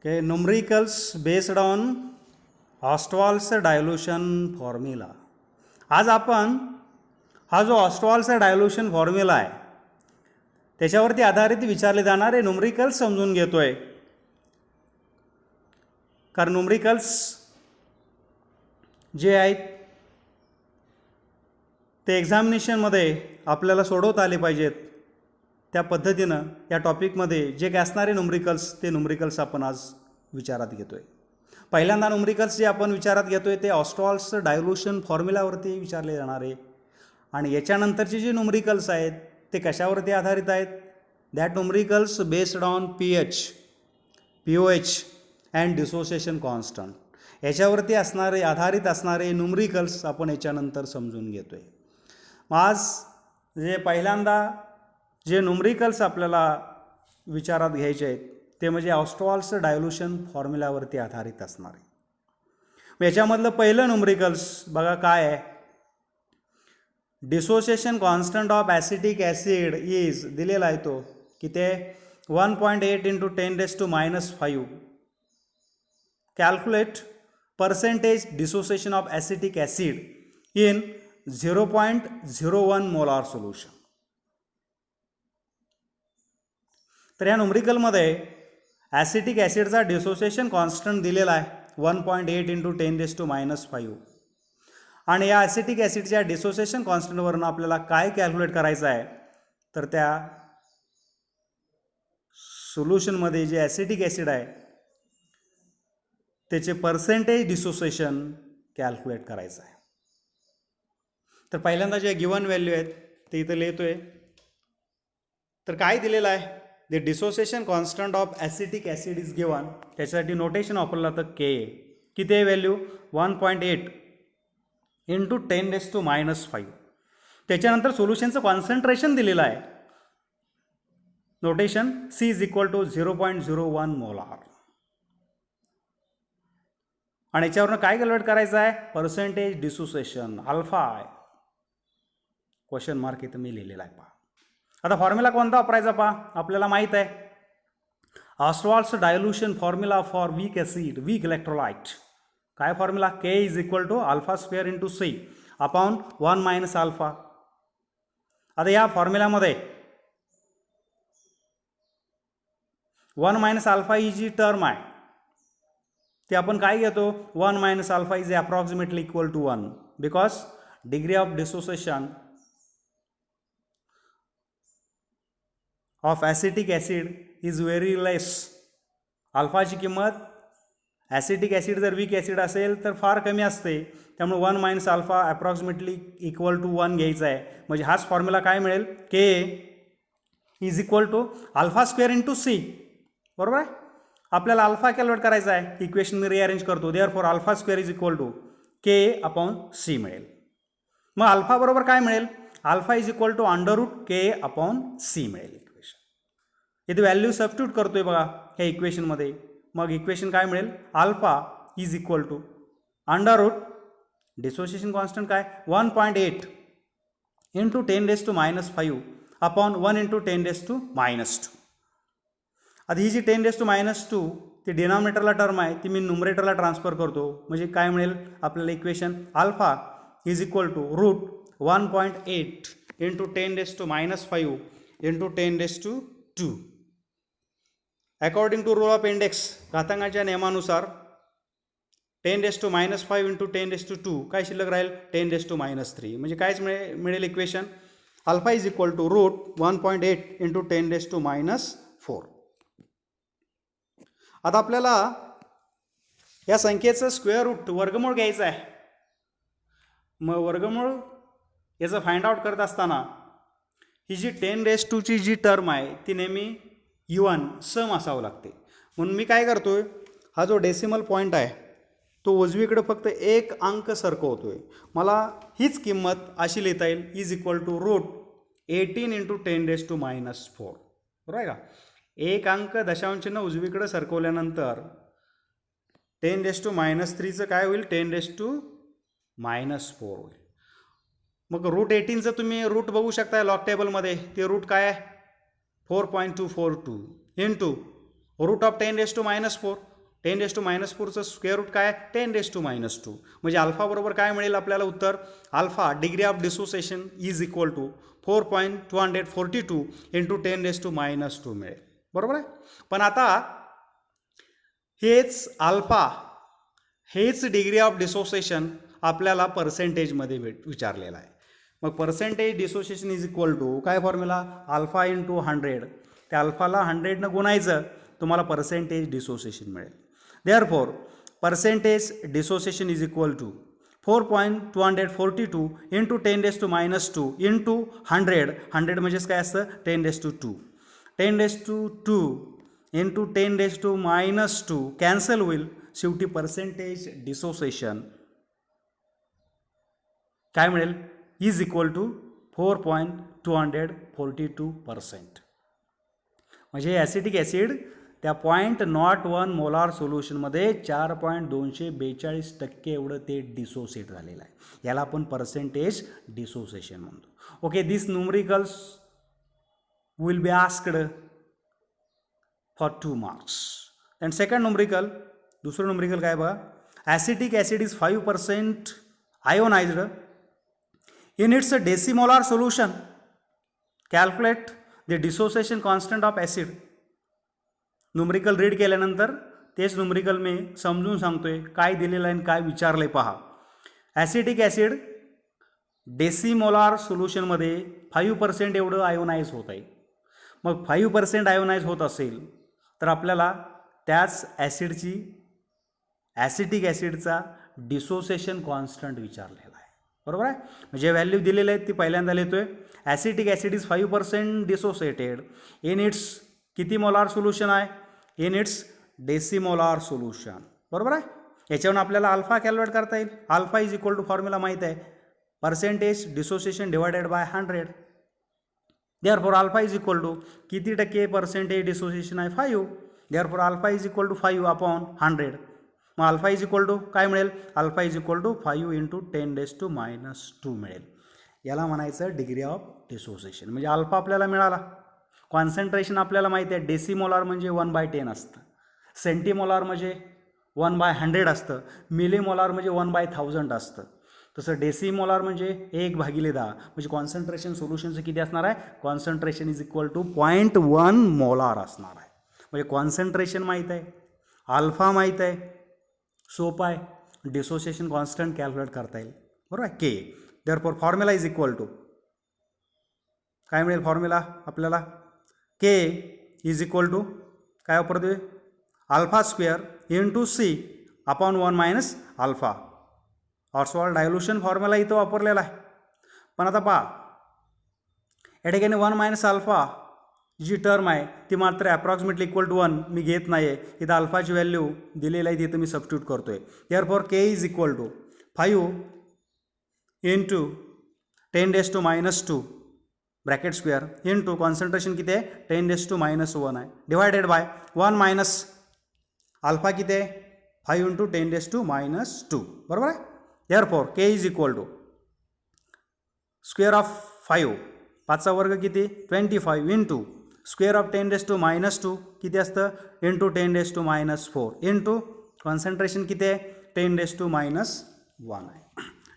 Okay, numericals based on Ostwald's dilution formula. आज आपण हा जो ऑस्टवॉल्डचा डायल्यूशन फॉर्म्युला आहे त्याच्यावरती आधारित विचारले जाणारे न्यूमरिकल्स समजून घेतोय. कारण न्यूमरिकल्स जे आहेत ते एक्झामिनेशनमध्ये आपल्याला सोडवता आले पाहिजेत. त्या पद्धतीनं या टॉपिकमध्ये जे काय असणारे न्यूमरिकल्स ते न्यूमरिकल्स आपण आज विचारात घेतोय. पहिल्यांदा न्यूमरिकल्स जे आपण विचारात घेतोय ते ऑस्टवॉल्डस डायल्यूशन फॉर्म्युलावरती विचारले जाणारे आणि याच्यानंतरचे जे न्यूमरिकल्स आहेत ते कशावरती आधारित आहेत. That numericals based on pH, pOH and dissociation constant याच्यावरती असणारे आधारित असणारे न्यूमरिकल्स आपण याच्यानंतर समजून घेतोय. आज जे पहिल्यांदा जे न्यूमरिकल्स आपल्याला विचारात घ्यायचे आहेत ते म्हणजे ऑस्टवॉल्डस डायल्यूशन फॉर्म्युलावरती आधारित असणार आहे. याच्यामधलं पहिलं न्यूमरिकल्स बघा काय आहे. Dissociation constant of acetic acid is दिलेला आहे तो की ते 1.8 × 10⁻⁵. Calculate percentage dissociation of acetic acid in 0.01 molar solution. तर या न्यूमरिकलमध्ये ॲसिटिक ॲसिडचा डिसोसिएशन कॉन्स्टंट दिलेला आहे 1.8 × 10⁻⁵. आणि या ॲसिटिक ॲसिडच्या डिसोसिएशन कॉन्स्टंटवरून आपल्याला काय कॅल्क्युलेट करायचं आहे तर त्या सोल्युशनमध्ये जे ॲसिटिक ॲसिड आहे त्याचे पर्सेंटेज डिसोसिएशन कॅल्क्युलेट करायचं आहे. तर पहिल्यांदा जे गिवन व्हॅल्यू आहेत ते इथं लिहितोय. तर काय दिलेलं आहे. The dissociation constant of acetic acid is given. त्याच्यासाठी नोटेशन वापरलं जातं के. किती आहे व्हॅल्यू 1.8 × 10⁻⁵. त्याच्यानंतर सोल्युशनचं कॉन्सन्ट्रेशन दिलेलं आहे. Notation C is equal to 0.01 molar. आणि याच्यावरनं काय कॅल्क्युलेट करायचं आहे पर्सेंटेज डिसोसिएशन अल्फा आहे. क्वेश्चन मार्क इथं मी लिहिलेला आहे पहा. आता फॉर्म्युला कोणता वापरायचा पहा. आपल्याला माहीत आहे Ostwald's dilution formula for weak acid, weak electrolyte. काय formula K is equal to α² × C upon 1 - alpha. आता या फॉर्म्युलामध्ये 1 - अल्फा ही जी टर्म आहे ती आपण काय घेतो 1 - alpha is approximately equal to 1 because degree of dissociation of acetic acid is very less. अल्फाची किंमत ॲसिटिक ॲसिड जर वीक ॲसिड असेल तर फार कमी असते. त्यामुळे 1 - अल्फा अप्रॉक्सिमेटली इक्वल टू 1 घ्यायचा आहे. म्हणजे हाच फॉर्म्युला काय मिळेल K is equal to α² × C. बरोबर आहे. आपल्याला अल्फा कॅल्क्युलेट करायचा आहे. इक्वेशन मी रिअरेंज करतो. Therefore α² is equal to K upon C मिळेल. मग अल्फा बरोबर काय मिळेल alpha is equal to √K upon C मिळेल. इक्वेशन इथे व्हॅल्यू सबस्टिट्यूट करतोय बघा ह्या इक्वेशनमध्ये. मग इक्वेशन काय मिळेल alpha is equal to √ dissociation constant काय 1.8 × 10⁻⁵ अपॉन 1 × 10⁻². आता ही जी 10⁻² ती डिनॉमिनेटरला टर्म आहे ती मी न्यूमरेटरला ट्रान्सफर करतो. म्हणजे काय मिळेल आपल्याला equation alpha is equal to √1.8 × 10⁻⁵ × 10⁻². According to rule of index घातांकाच्या नियमानुसार 10⁻⁵ × 10⁻². काय शिल्लक राहील 10⁻³ म्हणजे कायच मिळेल equation alpha is equal to √1.8 × 10⁻⁴. आता आपल्याला या संख्येचं स्क्वेअर रूट वर्गमूळ घ्यायचं आहे. मग वर्गमूळ याचं फाइंड आउट करत असताना ही जी 10⁻² जी टर्म आहे ती नेहमी इवन सम असावं लागते. म्हणून मी काय करतोय हा जो डेसिमल पॉईंट आहे तो उजवीकडे फक्त एक अंक सरकवतोय. मला हीच किंमत अशी लिहिता येईल इज इक्वल टू √18 × 10⁻⁴. बरोबर आहे का. एक अंक दशांशचिन्ह उजवीकडे सरकवल्यानंतर 10⁻³ काय होईल 10⁻⁴ होईल. मग √18चं तुम्ही रूट बघू शकता लॉग टेबलमध्ये. ते रूट काय आहे 4.242 into root of 10⁻⁴. 10⁻⁴ square root काय 10⁻². म्हणजे अल्फा बरोबर काय मिळेल आपल्याला उत्तर? Alpha degree of dissociation is equal to 4.242 into 10⁻² मिळेल. बरोबर आहे. पण आता हेच अल्फा हेच डिग्री ऑफ डिसोसिएशन आपल्याला पर्सेंटेजमध्ये विचारलेलं आहे. मग percentage dissociation is equal to काय फॉर्म्युला? Alpha into 100. त्या अल्फाला 100नं गुणायचं, तुम्हाला पर्सेंटेज डिसोसिएशन मिळेल. Therefore percentage dissociation is equal to 4.242 into 10⁻² into 100 म्हणजेच काय असतं 10⁻². 10⁻² इंटू 10⁻² कॅन्सल होईल. शेवटी पर्सेंटेज डिसोसिएशन काय मिळेल? Is equal to 4.242%. म्हणजे ॲसिटिक ॲसिड त्या 0.01 मोलार सोल्युशनमध्ये 4.242% एवढं ते डिसोसिएट झालेलं आहे. याला आपण पर्सेंटेज डिसोसिएशन म्हणतो. Okay, this numericals will be asked for 2 marks. And second numerical, दुसरं न्यूमरिकल काय बघा? Acetic acid is 5% ionised in its decimolar solution. Calculate the dissociation constant of acid. Numerical read केल्यानंतर तेच न्यूमरिकल मी समजून सांगतोय काय दिलेलं आहे आणि काय विचारलंय पहा. ॲसिटिक ॲसिड डेसिमोलार सोल्युशनमध्ये 5% एवढं आयोनाइज होत आहे. मग 5% आयोनाइज होत असेल तर आपल्याला त्याच ॲसिडची ॲसिटिक ॲसिडचा डिसोसिएशन कॉन्स्टंट विचारलेला आहे. बरोबर आहे. म्हणजे व्हॅल्यू दिलेले आहेत ती पहिल्यांदा लिहितोय. Acetic acid is 5% dissociated in its किती मोलार सोल्युशन आहे? In its decimolar solution. बरोबर आहे. याच्यावरून आपल्याला अल्फा कॅल्क्युलेट करता येईल. Alpha is equal to formula माहीत आहे, percentage dissociation divided by 100. Therefore alpha is equal to किती टक्के पर्सेंटेज डिसोसिएशन आहे? 5. Therefore alpha is equal to 5 upon 100. मग अल्फा इज इक्वल टू काय मिळेल? Alpha is equal to 5 into 10⁻² मिळेल. याला म्हणायचं डिग्री ऑफ डिसोसिएशन. म्हणजे अल्फा आपल्याला मिळाला. कॉन्सन्ट्रेशन आपल्याला माहिती आहे डेसिमोलार म्हणजे 1/10 असतं, सेंटीमोलार म्हणजे 1/100 असतं, मिलीमोलार म्हणजे 1/1000 असतं. तसं डेसिमोलार म्हणजे 1/10. म्हणजे कॉन्सन्ट्रेशन सोल्युशनचं किती असणार आहे? Concentration is equal to 0.1 molar असणार आहे. म्हणजे कॉन्सन्ट्रेशन माहीत आहे, अल्फा माहीत आहे, सोपं आहे. डिसोसिएशन कॉन्स्टंट कॅल्क्युलेट करता येईल. बरोबर आहे. K therefore formula is equal to काय मिळेल? फॉर्म्युला आपल्याला के इज इक्वल टू काय वापरतोय? Alpha square into C upon 1 minus alpha. Ostwald dilution formula इथं वापरलेला आहे. पण आता पहा या ठिकाणी 1 मायनस अल्फा जी टर्म आहे ती मात्र ॲप्रॉक्सिमेटली इक्वल टू 1 मी घेत नाही आहे. इथं अल्फाची व्हॅल्यू दिलेली आहे तिथं मी सबस्टिट्यूट करतो आहे. Therefore K is equal to 5 into 10⁻² bracket square into concentration किती आहे? 10⁻1 आहे डिवायडेड बाय 1 मायनस अल्फा किती आहे? 5 इंटू 10⁻². बरोबर आहे. Therefore K is equal to square of 5 5चा वर्ग किती? 25 इंटू स्क्वेअर ऑफ 10⁻² किती असतं? इंटू 10⁻4 इंटू कॉन्सन्ट्रेशन किती आहे? 10⁻1 आहे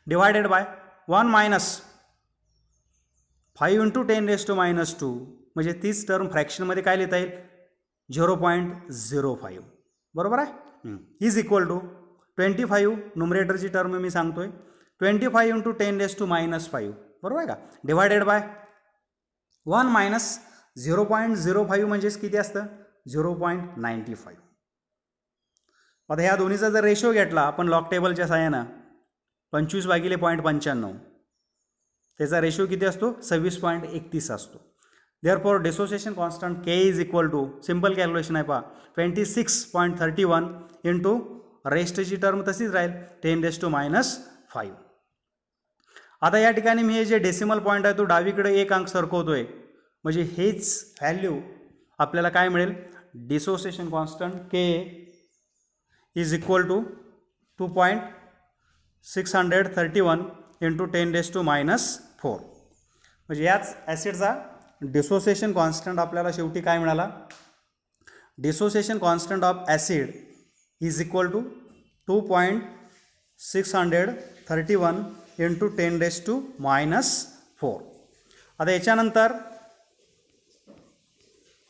डिवायडेड बाय 1 मायनस 5 इंटू 10⁻². म्हणजे तीच टर्म फ्रॅक्शनमध्ये काय लिहिता येईल? 0.05. बरोबर आहे. इज इक्वल टू 25 न्युमरेटरची टर्म मी सांगतोय 25 इंटू 10⁻5. बरोबर आहे का? डिवायडेड बाय 1 मायनस 0.05 म्हणजेच किती असतं? 0.95. आता ह्या दोन्हीचा जर रेशो घेतला आपण लॉग टेबलच्या साहाय्यानं 25/0.95 त्याचा रेशो किती असतो? 26.31 असतो. Therefore dissociation constant K is equal to simple calculation आहे पहा 26.31 इंटू रेस्टची टर्म तशीच राहील 10⁻5. आता या ठिकाणी मी हे जे डेसिमल पॉईंट आहे तो डावीकडे एक अंक सरकवतोय म्हणजे हेच व्हॅल्यू आपल्याला काय मिळेल? Dissociation constant K is equal to 2.631 into 10⁻4. म्हणजे याच ॲसिडचा डिसोसिएशन कॉन्स्टंट आपल्याला शेवटी काय मिळाला? Dissociation constant of acid is equal to 2.631 into 10⁻⁻⁴. आता याच्यानंतर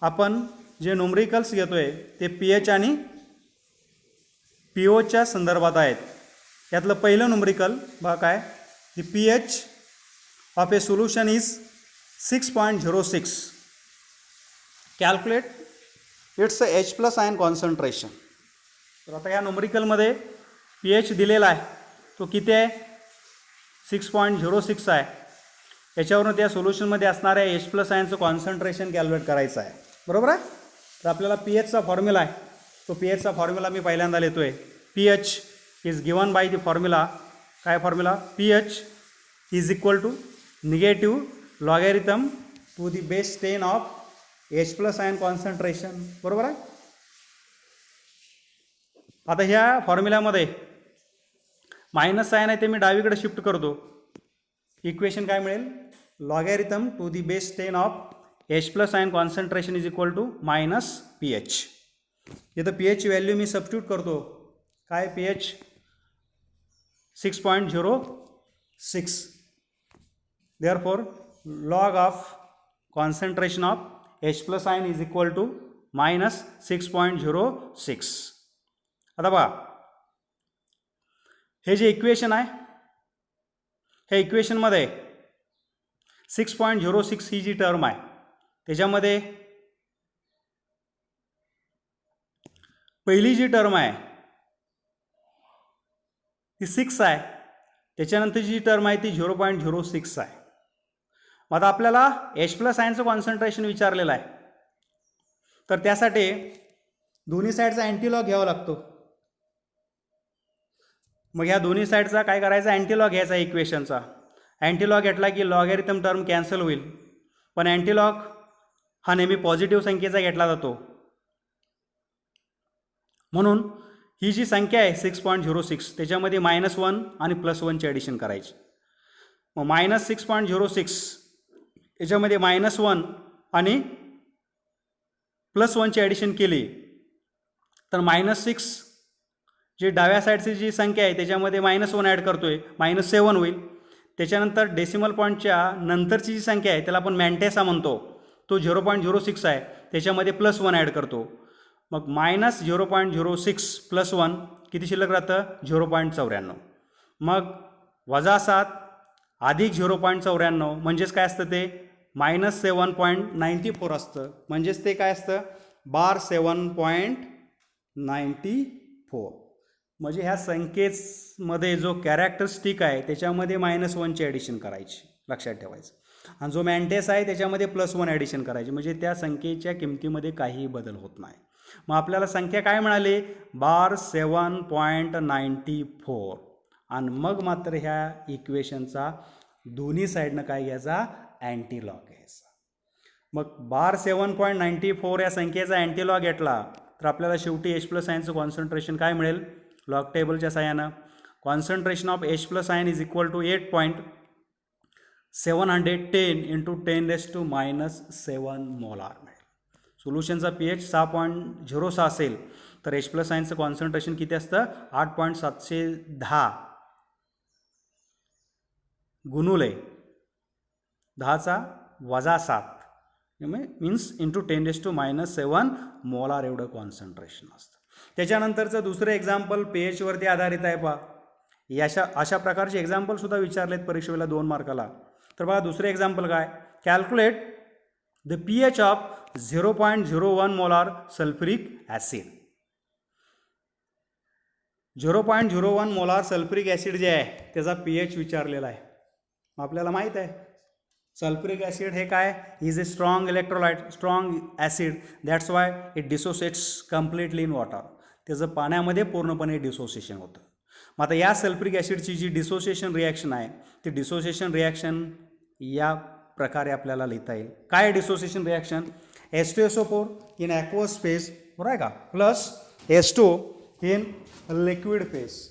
आपण जे न्यूमरिकल्स घेतोय ते pH आणि pOच्या संदर्भात आहेत. यातलं पहिलं न्यूमरिकल बघा काय, the pH of A solution is 6.06. Calculate it's H+ ion concentration. तर आता या न्यूमरिकलमध्ये pH दिलेला आहे, तो किती आहे, 6.06 आहे. याच्यावरून त्या सोल्युशनमध्ये असणाऱ्या H+ आयनचं कॉन्सन्ट्रेशन कॅल्क्युलेट करायचं आहे, बरोबर आहे. तर आपल्याला pHचा फॉर्म्युला आहे, तो pHचा फॉर्म्युला मी पहिल्यांदा लिहितो आहे. pH is given by the formula, काय formula, pH is equal to negative logarithm to the base 10 of H+ ion concentration, बरोबर आहे. आता ह्या फॉर्म्युल्यामध्ये मायनस साइन आहे ते मी डावीकडे शिफ्ट करतो. इक्वेशन काय मिळेल, logarithm to the base 10 of H+ ion concentration is equal to minus pH. इथं pH व्हॅल्यू मी सबस्टिट्यूट करतो, काय pH 6.06. Therefore log of concentration of H+ ion is equal to minus 6.06. आता बघा, हे जे इक्वेशन आहे, ह्या इक्वेशनमध्ये 6.06 ही जी टर्म आहे त्याच्यामध्ये पहिली जी टर्म आहे ती 6 आहे, त्याच्यानंतरची जी टर्म आहे ती 0.06 आहे. मग आता आपल्याला H+ आयनचं कॉन्सन्ट्रेशन विचारलेलं आहे, तर त्यासाठी दोन्ही साईडचा अँटीलॉग घ्यावा लागतो. मग ह्या दोन्ही साईडचा काय करायचा, अँटीलॉग घ्यायचा इक्वेशनचा. अँटीलॉग घेतला की लॉगॅरिथम टर्म कॅन्सल होईल, पण अँटीलॉग हा नेहमी पॉझिटिव्ह संख्येचा घेतला जातो. म्हणून ही जी संख्या आहे 6.06 त्याच्यामध्ये -1 आणि +1ची ॲडिशन करायची. मग -6.06 याच्यामध्ये -1 आणि +1ची ॲडिशन केली तर -6 जी डाव्या साईडची जी संख्या आहे त्याच्यामध्ये -1 ॲड करतोय, -7 होईल. त्याच्यानंतर डेसिमल पॉईंटच्या नंतरची जी संख्या आहे त्याला आपण मॅन्टेसा म्हणतो, तो 0.06 आहे, त्याच्यामध्ये +1 ॲड करतो. मग -0.06 + 1 किती शिल्लक राहतं, 0.94. मग +7 अधिक 0.94 म्हणजेच काय असतं, ते -7.94 असतं. म्हणजेच ते काय असतं, बार 7.94. म्हणजे ह्या संख्येमध्ये जो कॅरेक्टरिस्टिक आहे त्याच्यामध्ये -1ची ॲडिशन करायची, लक्षात ठेवायचं. आणि जो मॅन्टेस आहे त्याच्यामध्ये +1 ॲडिशन करायची, म्हणजे त्या संख्येच्या किमतीमध्ये काहीही बदल होत नाही. मग आपल्याला संख्या काय मिळाली, बार 7.94. आणि मग मात्र ह्या इक्वेशनचा दोन्ही साईडनं काय घ्यायचा, अँटीलॉग घ्यायचा. मग बार 7.94 या संख्येचा अँटीलॉग घेतला तर आपल्याला शेवटी H+ आयनचं कॉन्सन्ट्रेशन काय मिळेल, लॉग टेबलच्या साह्यानं. Concentration of H+ ion is equal to 8.710 into 10⁻⁻7 molar मिळेल. सोल्युशनचा pH 6.06 असेल तर H+ आयनचं कॉन्सन्ट्रेशन किती असतं, 8.710 गुणुले 10⁻⁷ मीन्स इंटू 10⁻⁻7 मोलार एवढं कॉन्सन्ट्रेशन असतं. त्याच्यानंतरचं दुसरं एक्झाम्पल pH वरती आधारित आहे. पहा, अशा प्रकारचे एक्झाम्पलसुद्धा विचारलेत परीक्षेला 2 मार्काला. तर बघा दुसरे एक्झाम्पल काय, calculate the pH of 0.01 molar sulphuric acid. 0.01 molar sulphuric acid जे आहे त्याचा pH विचारलेला आहे. आपल्याला माहीत आहे सल्फ्युरिक ॲसिड हे काय, is a strong electrolyte, strong acid, that's why it dissociates completely in water. त्याचं पाण्यामध्ये पूर्णपणे डिसोसिएशन होतं. मग आता या सल्फ्युरिक ॲसिडची जी डिसोसिएशन रिॲक्शन आहे ती डिसोसिएशन रिॲक्शन या प्रकारे आपल्याला लिहिता येईल. काय dissociation reaction, H2SO4 in aqueous phase, बरोबर आहे का, plus H2 in liquid phase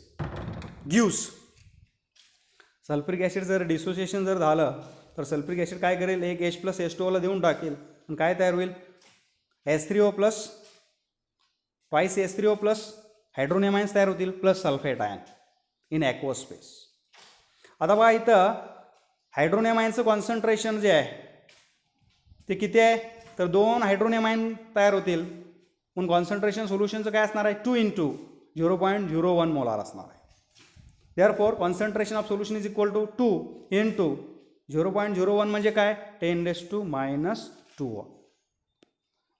gives. Sulphuric acid जर डिसोसिएशन जर झालं तर सल्फ्युरिक ॲसिड काय करेल, एक H+ H2Oला देऊन टाकेल आणि काय तयार होईल, H3O+ twice H3O+ hydronium ions तयार होतील plus sulphate ion in aqueous space. आता बघा इथं हायड्रोनियम आयनचं कॉन्सन्ट्रेशन जे आहे ते किती आहे, तर 2 हायड्रोनियम आयन तयार होतील, म्हणून कॉन्सन्ट्रेशन सोल्युशनचं काय असणार आहे 2 × 0.01 मोलार असणार आहे. Therefore concentration of solution is equal to 2 × 0.01 म्हणजे काय 10⁻⁻².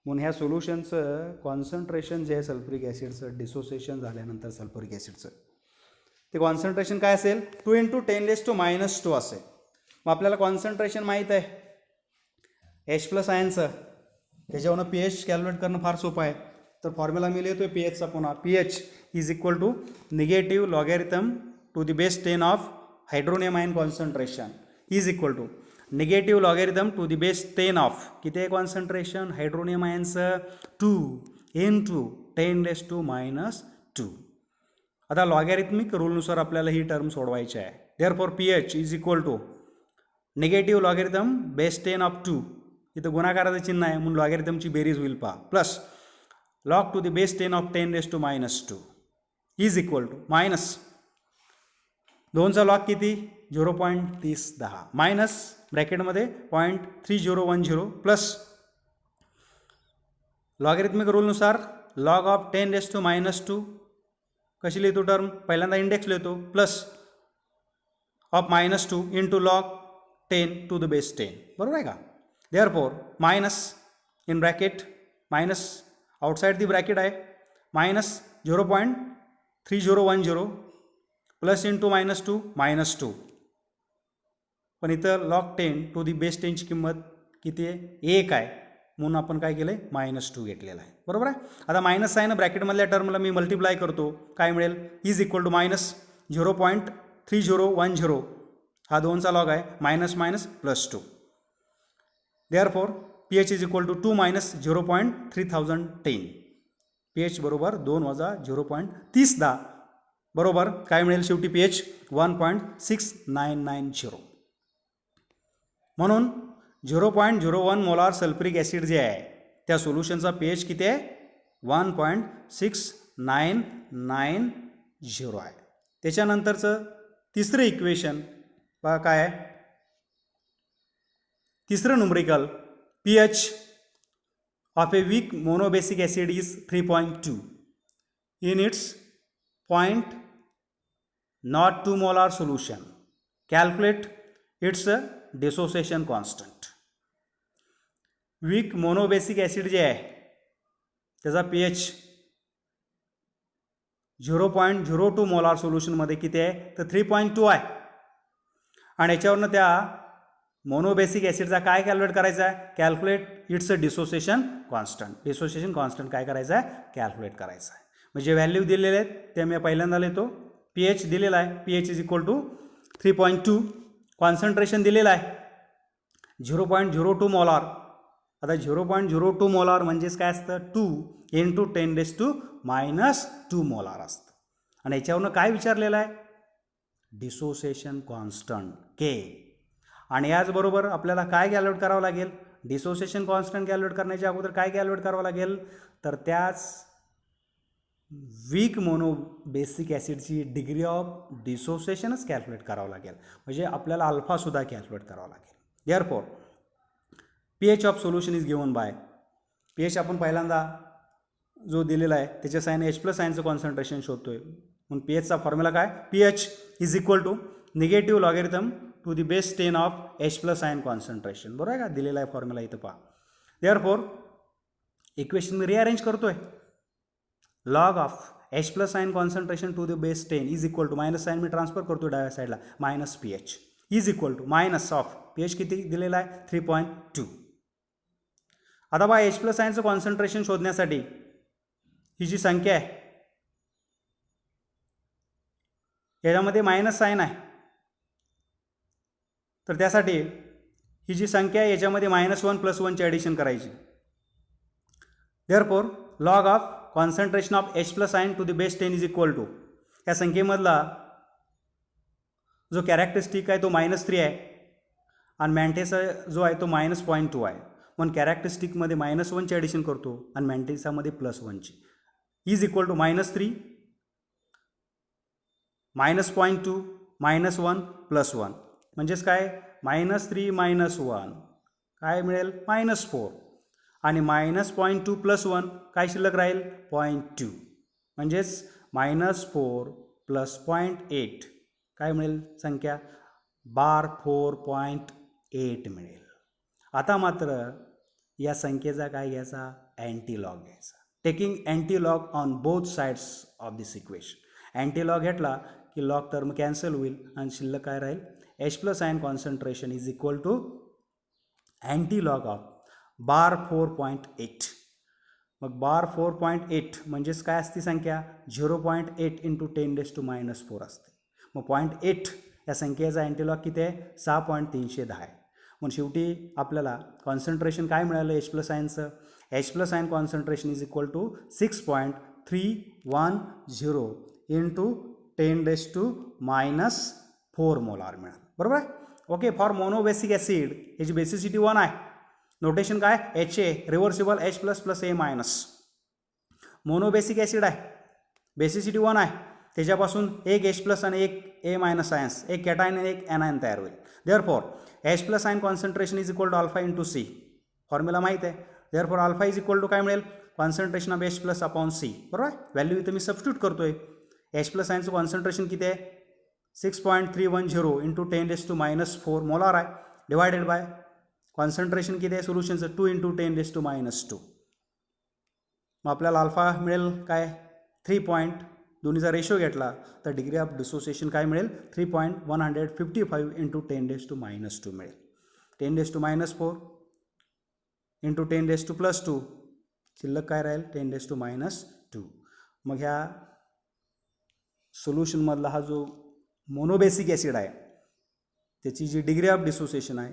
म्हणून ह्या सोल्युशनचं कॉन्सन्ट्रेशन जे आहे सल्फ्युरिक ॲसिडचं डिसोसिएशन झाल्यानंतर सल्फ्युरिक ॲसिडचं ते कॉन्सन्ट्रेशन काय असेल 2 × 10⁻² असेल. मग आपल्याला कॉन्सन्ट्रेशन माहीत आहे H+ आयनचं, त्याच्यावरून pH कॅल्क्युलेट करणं फार सोपं आहे. तर फॉर्म्युला मी लिहितो pHचा पुन्हा. pH is equal to negative logarithm to the base 10 of hydronium ion concentration is equal to negative logarithm to the base 10 of किती आहे कॉन्सन्ट्रेशन हायड्रोनियम आयनचं 2 × 10⁻². आता लॉगॅरिथमिक रूलनुसार आपल्याला ही टर्म सोडवायची आहे. Therefore pH is equal to negative logarithm base 10 of 2, इथं गुणाकाराचं चिन्ह आहे म्हणून लॉगॅरिथमची बेरीज होईल पहा, plus log to the base 10 of 10⁻² is equal to minus 2चा लॉग किती 0.3010 मायनस ब्रॅकेटमध्ये 0.3010 प्लस लॉगॅरिथमिक रूलनुसार लॉग ऑफ 10⁻² कशी लिहितो टर्म, पहिल्यांदा इंडेक्स लिहितो plus of -2 into log 10 to the base 10, बरोबर आहे का. Therefore minus in bracket minus outside the bracket आहे मायनस 0.3010 प्लस इंटू -2 -2, पण इथं लॉग 10 टू दी बेस 10ची किंमत किती आहे 1 आहे म्हणून आपण काय केलं आहे -2 घेतलेला आहे, बरोबर आहे. आता मायनस आहे ना ब्रॅकेटमधल्या टर्मला मी मल्टिप्लाय करतो, काय मिळेल इज इक्वल टू मायनस 0.3010 हा 2चा लॉग आहे minus minus +2. Therefore pH is equal to 2 - 0.3010 pH बरोबर 2 - 0.3010 बरोबर काय मिळेल शेवटी pH 1.6990. म्हणून 0.01 मोलार सल्फ्युरिक ॲसिड जे आहे त्या सोल्युशनचा pH किती आहे 1.6990 आहे. त्याच्यानंतरचं तिसरं इक्वेशन बघा काय आहे, तिसरं numerical pH of a weak monobasic acid is 3.2 in its 0.02 molar solution. Calculate its dissociation constant. Weak monobasic acid जे आहे त्याचा pH 0.02 मोलार सोल्युशनमध्ये किती आहे तर 3.2 आहे. आणि याच्यावरनं त्या मोनोबेसिक ॲसिडचा काय कॅल्क्युलेट करायचा आहे, calculate its dissociation constant. Dissociation constant काय करायचं आहे कॅल्क्युलेट करायचं आहे. म्हणजे व्हॅल्यू दिलेले आहेत ते मी पहिल्यांदा लिहितो. pH दिलेला आहे pH is equal to 3.2, concentration दिलेलं आहे 0.02 मोलार. आता 0.02 मोलार म्हणजेच काय असतं 2 × 10⁻² मोलार असतं. आणि याच्यावरनं काय विचारलेलं आहे डिसोसिएशन कॉन्स्टंट के. आणि याचबरोबर आपल्याला काय कॅल्क्युलेट करावं लागेल, डिसोसिएशन कॉन्स्टंट कॅल्क्युलेट करण्याच्या अगोदर काय कॅल्क्युलेट करावं लागेल तर त्याच वीक मोनोबेसिक ॲसिडची डिग्री ऑफ डिसोसिएशनच कॅल्क्युलेट करावं लागेल. म्हणजे आपल्याला अल्फासुद्धा कॅल्क्युलेट करावं लागेल. Therefore pH of solution is given by pH आपण पहिल्यांदा जो दिलेला आहे त्याच्या साईन H+ आयनचं कॉन्सन्ट्रेशन शोधतोय. म्हणून pHचा फॉर्म्युला काय pH is equal to negative logarithm to the base 10 of H+ ion concentration, बरोबर आहे का, दिलेला आहे फॉर्म्युला इथं पहा. देअरफॉर इक्वेशन मी रिअरेंज करतोय. Log of H+ ion concentration to the base 10 is equal to minus sign मी ट्रान्सफर करतो डाव्या साईडला minus pH is equal to minus of pH किती दिलेला आहे 3.2. आता बा H+ आयनचं कॉन्सन्ट्रेशन शोधण्यासाठी ही जी संख्या आहे याच्यामध्ये मायनस साईन आहे, तर त्यासाठी ही जी संख्या आहे याच्यामध्ये -1 + 1ची ॲडिशन करायची. Therefore log of concentration of H+ ion to the base 10 is equal to या संख्येमधला जो कॅरेक्टरिस्टिक आहे तो -3 आहे आणि मॅन्टेसा जो आहे तो -0.2 आहे. म्हणून कॅरेक्टरिस्टिकमध्ये -1ची ॲडिशन करतो आणि मॅन्टेसामध्ये +1ची इज इक्वल टू -3 -0.2 -1 +1 म्हणजेच काय -3 -1 काय मिळेल -4 आणि -0.2 +1 काय शिल्लक राहील 0.2 म्हणजेच -4 + 0.8 काय मिळेल संख्या बार 4.8 मिळेल. आता मात्र या संख्येचा काय घ्यायचा अँटीलॉग घ्यायचा. Taking antilog on both sides of this equation. Antilog घेतला की लॉग टर्म कॅन्सल होईल आणि शिल्लक काय राहील H plus ion concentration is equal to antilog of bar 4.8. मग बार 4.8 म्हणजेच काय असते संख्या 0.8 × 10⁻⁴ असते. मग 0.8 या संख्येचा अँटीलॉग किती आहे 6.310 आहे. मग शेवटी आपल्याला कॉन्सन्ट्रेशन काय मिळालं H प्लस आयनचं H plus ion concentration is equal to 6.310 × 10⁻⁴ molar मिळालं. बरोबर आहे. ओके. फॉर मोनोबेसिक ॲसिड ह्याची बेसिसिटी 1 आहे. नोटेशन काय HA reversible H plus plus A minus. Monobasic acid आहे बेसिसिटी 1 आहे. त्याच्यापासून एक H प्लस आणि एक A मायनस आयन्स एक कॅटायन आणि एक एनायन तयार होईल. Therefore H plus ion concentration is equal to alpha × C. Formula माहीत आहे. Therefore alpha is equal to काय मिळेल concentration of H plus upon C. बरोबर आहे. व्हॅल्यू इथं मी सबस्टिट्यूट करतोय. H प्लस आयनचं कॉन्सन्ट्रेशन किती आहे 6.310 × 10⁻⁴ मोलार आहे डिवायडेड बाय कॉन्सन्ट्रेशन किती आहे सोल्युशनचं 2 × 10⁻². मग आपल्याला अल्फा मिळेल काय 3. दोन्हीचा रेशो घेतला तर डिग्री ऑफ डिसोसिएशन काय मिळेल 3.155 × 10⁻² मिळेल. 10⁻⁴ × 10⁻², शिल्लक काय राहील 10⁻². मग ह्या सोल्युशनमधला हा जो मोनोबेसिक ॲसिड आहे त्याची जी डिग्री ऑफ डिसोसिएशन आहे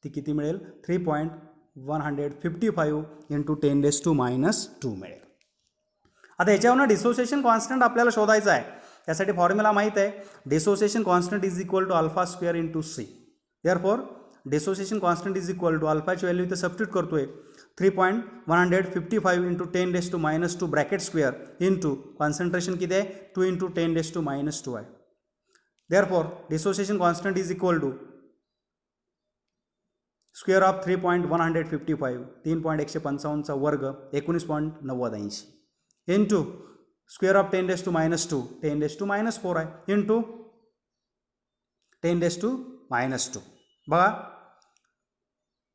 ती किती मिळेल 3.155 × 10⁻² मिळेल. आता याच्यावरनं डिसोसिएशन कॉन्स्टंट आपल्याला शोधायचा आहे. त्यासाठी फॉर्म्युला माहीत आहे dissociation constant is equal to α² × C. Therefore dissociation constant is equal to अल्फाची व्हॅल्यू इथं सबस्टिट्यूट करतोय 3.155 × 10⁻² ब्रॅकेट स्क्वेअर इंटू कॉन्सन्ट्रेशन किती आहे 2 × 10⁻² आहे. Therefore dissociation constant is equal to square of 3.155 3.155चा वर्ग 19.90 इंटू स्क्वेअर ऑफ 10⁻² 10⁻⁴ आहे इंटू 10⁻². बघा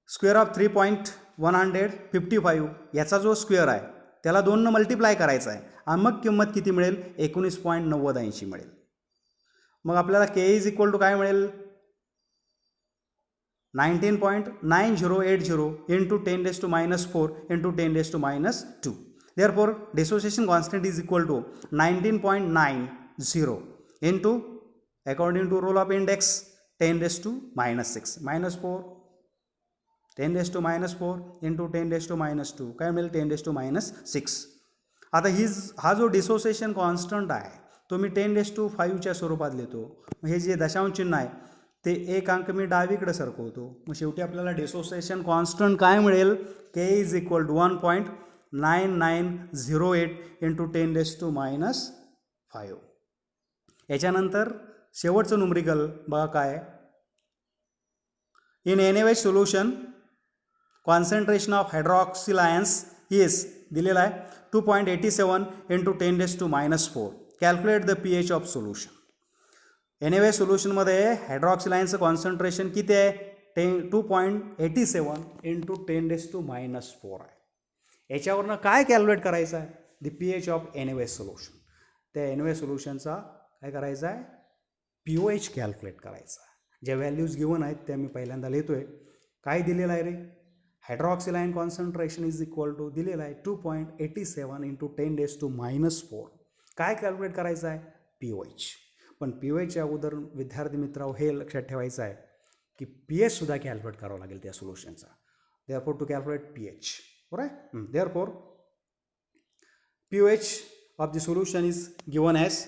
स्क्वेअर ऑफ 3.155 याचा जो स्क्वेअर आहे त्याला 2 मल्टिप्लाय करायचा आहे आणि मग किंमत किती मिळेल 19.90 मिळेल. मग आपल्याला K इज इक्वल टू काय मिळेल 19.9080 × 10⁻⁴ × 10⁻². Therefore dissociation constant is equal to 19.90 into according to rule of index 10⁻⁶ -4 10⁻⁴ into 10⁻² काय मिळेल 10⁻�6. आता हा जो डिसोसिएशन कॉन्स्टंट आहे तो मी 10⁵च्या स्वरूपात लिहितो. हे जे दशांश चिन्ह आहे ते एक अंक मी डावीकडे सरकवतो. मग शेवटी आपल्याला डिसोसिएशन कॉन्स्टंट काय मिळेल K इज इक्वल टू 1.9908 × 10⁻⁵. याच्यानंतर शेवटचं न्यूमरिकल बघा काय in NaOH solution concentration of hydroxyl ions is दिलेला आहे 2.87 × 10⁻⁴. Calculate the pH of solution. NaOH सोल्युशनमध्ये हायड्रॉक्सिल आयन्सचं कॉन्सन्ट्रेशन किती आहे 2.87 × 10⁻⁴ आहे. याच्यावरनं काय कॅल्क्युलेट करायचं आहे the pH of NaOH solution. त्या NaOH सोल्युशनचा काय करायचं आहे pOH कॅल्क्युलेट करायचा आहे. ज्या व्हॅल्यूज गिवन आहेत त्या मी पहिल्यांदा लिहितोय. काय दिलेलं आहे रे hydroxyl ion concentration is equal to दिलेला आहे 2.87 × 10⁻⁴. काय कॅल्क्युलेट करायचं आहे pOH. पण pOHच्या अगोदर विद्यार्थी मित्रांनो हे लक्षात ठेवायचं आहे की pH सुद्धा कॅल्क्युलेट करावं लागेल त्या सोल्युशनचा. देअरफॉर टू कॅल्क्युलेट pH बरोबर. Therefore pOH of the solution is given as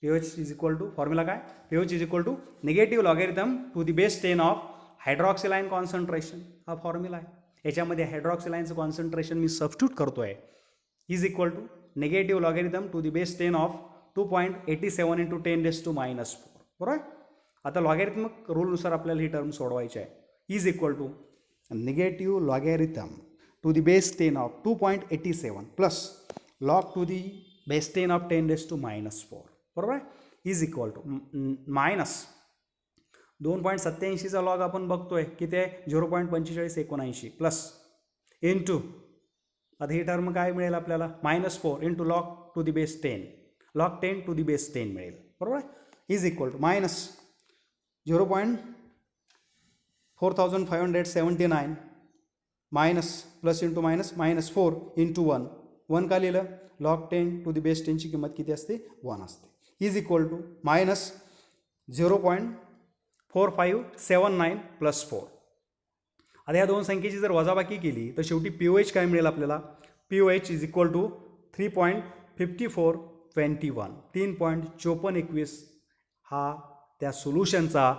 pH is equal to formula काय pH is equal to negative logarithm to the base 10 of hydroxyl ion concentration. हा formula आहे. याच्यामध्ये हायड्रॉक्सिलाईनचं concentration मी substitute करतो आहे is equal to negative logarithm to the base 10 of 2.87 into 10⁻⁴ बरोबर. आता लॉगॅरिथमिक रूलनुसार आपल्याला ही टर्म सोडवायची आहे is equal to negative logarithm to the base 10 of 2.87 plus log to the base 10 of 10⁻⁴ बरोबर आहे इज इक्वल टू मायनस 2.87चा log आपण बघतोय किती आहे 0.4579 प्लस इंटू आता ही टर्म काय मिळेल आपल्याला -4 into log to the base 10 log 10 to the base 10 मिळेल बरोबर आहे is equal to minus 0.4579 minus plus into minus -4 into 1 का लिहिलं लॉग 10 टू द बेस 10ची किंमत किती असते 1 असते is equal to minus 0.4579 plus 4. आता या दोन संख्येची जर वजाबाकी केली तर शेवटी POH काय मिळेल आपल्याला POH इज इक्वल टू 3.5421 3.5421 हा त्या सोल्युशनचा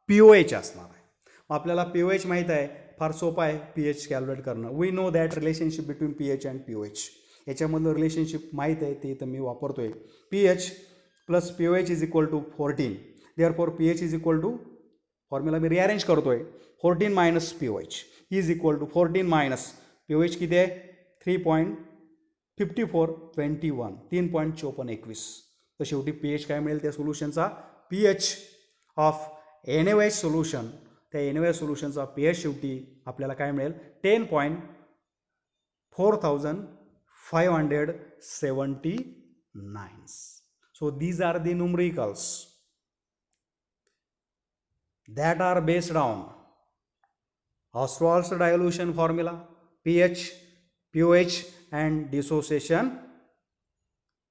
POH असणार आहे. आपल्याला POH माहीत आहे फार सोपं आहे pH कॅल्क्युलेट करणं. We know that relationship between pH and POH याच्यामधलं रिलेशनशिप माहीत आहे ते इथं मी वापरतोय pH plus POH is equal to 14 therefore pH is equal to formula मी रिअरेंज करतोय 14 minus POH is equal to 14 minus POH किती आहे 3.5421 3.5421 तर शेवटी pH काय मिळेल त्या सोल्युशनचा pH ऑफ NaOH सोल्युशन त्या NaOH सोल्युशनचा pH शेवटी आपल्याला काय मिळेल 10.4579. So these are the numericals that are based on Ostwald's dilution formula, pH, POH and dissociation